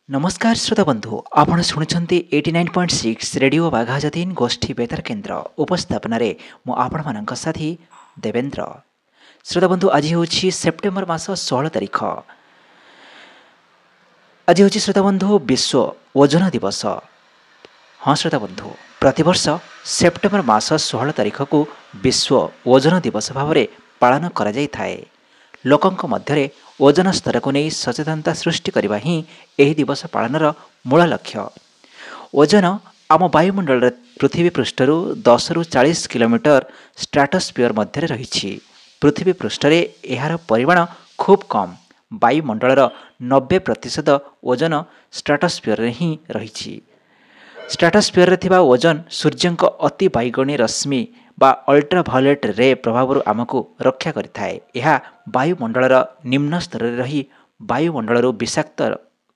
नमस्कार श्रोता बंधु आपण शुणुंट 89.6 रेडियो बाघाजतीन गोष्ठी बेतार केन्द्र उपस्थापन मु आपण मानक साथी देवेंद्र। श्रोता बंधु आज हूँ सेप्टेम्बर मास 16 तारिख। आज हूँ श्रोता बंधु विश्व ओजन दिवस। हाँ श्रोता बंधु प्रतिवर्ष सेप्टेम्बर मास 16 तारिख को विश्व ओजन दिवस भाव में पालन करा जाई थाए। लोकंक मध्यरे ओजन स्तर को नहीं सचेतनता सृष्टि करने ही यह दिवस पालनर मूल लक्ष्य। ओजन आम वायुमंडल पृथ्वी पृष्ठर 10 रु 40 किलोमीटर स्ट्राटोस्फियर मध्य रही। पृथ्वी पृष्ठर यार परिमाण खूब कम। वायुमंडल 90% ओजन स्ट्राटोस्फियर ही रही। स्ट्राटोस्फियर थिबा ओजन सूर्यंक अति बैगणी रश्मि बा अल्ट्राभायोलेट रे प्रभाव आमको रक्षा करिथाए। यह वायुमंडल निम्न स्तर में रही वायुमंडल विषाक्त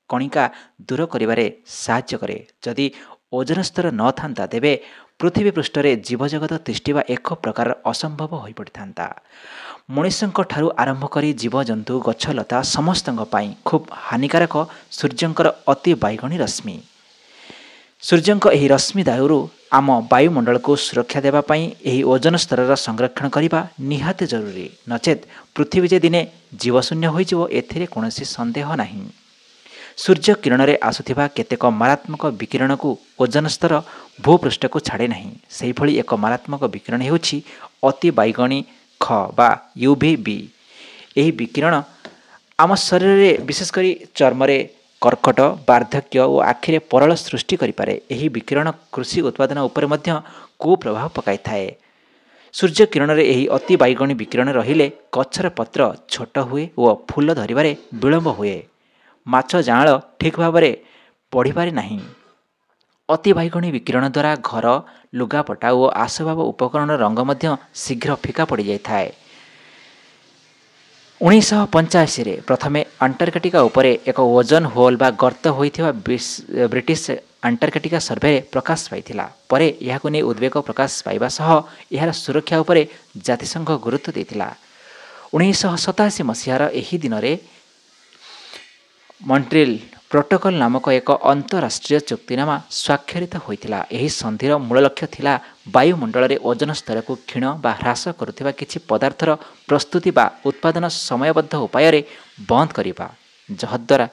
कणिका दूर करिबारे साहाय्य करे। जदि ओजन स्तर न थांता तेबे पृथ्वी पृष्ठरे जीवजगत तिष्ठिबा एक प्रकार असंभव होई पड़िथांता। मनुष्यंक ठारू आरंभ करी जीवजंतु गछलता समस्तंक पई खूब हानिकारक सूर्यंकर अति बैगणी रश्मि। सूर्यंक एही रश्मि दायुरु आम वायुमंडल को सुरक्षा देवा पई एही ओजन स्तर संरक्षण करने निहाती जरूरी। नचेत पृथ्वी जे दिने जीवशून्य होइजिवो एथिरे कोनोसी संदेह नाही। सूर्य किरण रे आसुथिबा केतेक मारात्मक विकिरण को ओजन स्तर भूपृष्ठ को छाड़े नाही। सेही भली एक मारात्मक विकिरण हेउछि अति बैगणी ख बा यूवीबी। एही विकिरण आम शरीर रे विशेष करी चर्म रे कर्कट वार्धक्य और आखिरे परल सृष्टि करिपारे। एही विकिरण कृषि उत्पादन उपर मध्य कुप्रभाव पकाई थाए। सूर्य किरण रे एही अति बैगणी विकिरण रहिले गछर पत्र छोट हुए और फूल धरिबारे विलंब हुए। माछ जाँळ ठीक भावरे बढ़ी पारे नाही। अति बैगणी विकिरण द्वारा घर लुगापटा और आसबाब उपकरण रंग मध्य शीघ्र फिका पड़ जाय थाए। 1985 रे प्रथमे अंटार्कटिका उपरे एक ओजन होल बा गर्त होइथिबा ब्रिटिश अंटार्कटिका सर्वे प्रकाश पाइथिला। परे याको नै उद्वेग प्रकाश पाइबा सह यार सुरक्षा उपरे जातिसंघ गुरुत्व देथिला। 1987 मसिहार एही दिन रे मॉन्ट्रियल प्रोटोकॉल नामक एक अंतरराष्ट्रीय चुक्तिनामा स्वाक्षरित होइथिला। एही संधिर मूल लक्ष्य थिला वायुमंडल रे ओजन स्तर को क्षीण बा ह्रास करुथिबा किछि पदार्थर प्रस्तुति बा उत्पादन समयबद्ध उपाय रे बंद करिबा, जहाद्वारा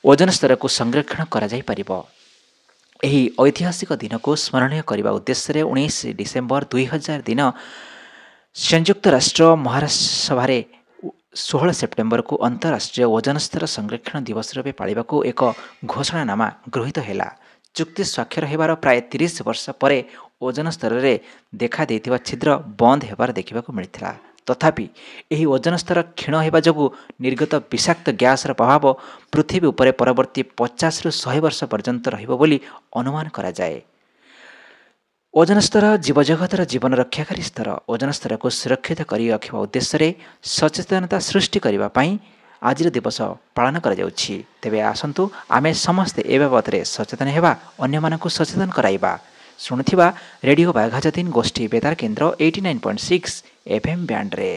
ओजन स्तर को संरक्षण करा जाई परिबो। एही ऐतिहासिक दिन को स्मरणीय करने उद्देश्य रे 19 डिसेम्बर 2000 दिन संयुक्त राष्ट्र महासभा 16 सेप्टेम्बर को अंतरराष्ट्रीय ओजन स्तर संरक्षण दिवस रूपे पालिबा को एक घोषणानामा गृहीत हैला। चुक्ति स्वाक्षर हेबार प्राय 30 वर्ष परे ओजन स्तर रे देखा देथिबा छिद्र बंद हेबार देखिबाको मिलिथिला। तथापि एही ओजन स्तर क्षीण हेबा जोगु निर्गत विषाक्त गैसर प्रभाव पृथ्वी उपरे परवर्ती 50 रु 100 वर्ष पर्यंत रहिबो बोली अनुमान करा जाए। ओजन स्तर जीवजगतर जीवन रक्षाकारी स्तर। ओजन स्तर को सुरक्षित करी रखिबा उद्देश्य रे सचेतनता सृष्टि करिबा पई आज दिवस पालन करा जाउछि। तेबे आसंतु आमे समस्ते ए बाबतरे सचेतन हेबा, अन्य मानकु सचेतन कराइबा। शुणुथिबा रेडियो बाघाजतीन गोष्ठी बेतार केन्द्र 89.6 FM बैंड रे।